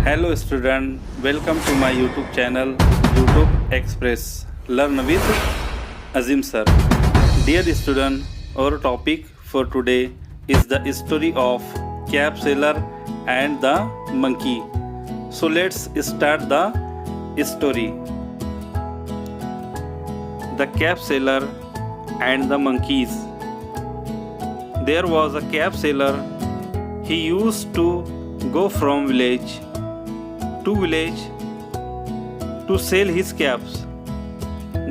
Hello student, welcome to my YouTube channel YouTube Express Learn with Azeem sir. Dear student, our topic for today is the story of cab seller and the monkey. So let's start the story. The cab seller and the monkeys. There was a cab seller. He used to go from village to village to sell his cabs.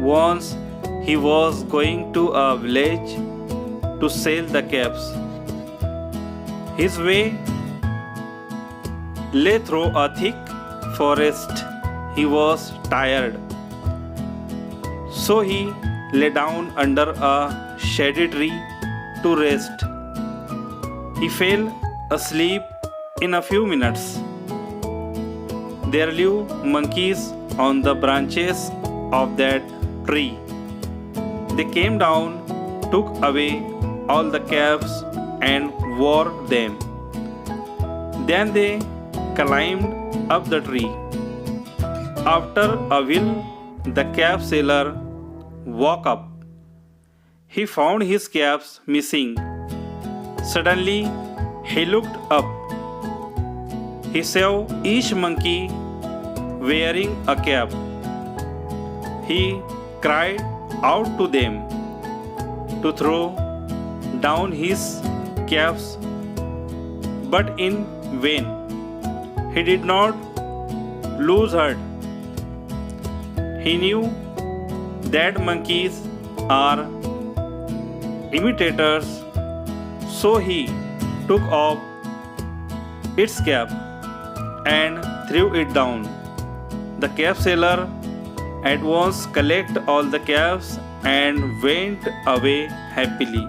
Once he was going to a village to sell the cabs. His way lay through a thick forest. He was tired, so he lay down under a shady tree to rest. He fell asleep in a few minutes. There lived monkeys on the branches of that tree. They came down, took away all the cabs and wore them. Then they climbed up the tree. After a while, the cab seller woke up. He found his cabs missing. Suddenly, he looked up. He saw each monkey wearing a cap. He cried out to them to throw down his caps, but in vain. He did not lose heart. He knew that monkeys are imitators, so he took off its cap and threw it down. The cab seller at once collected all the cabs and went away happily.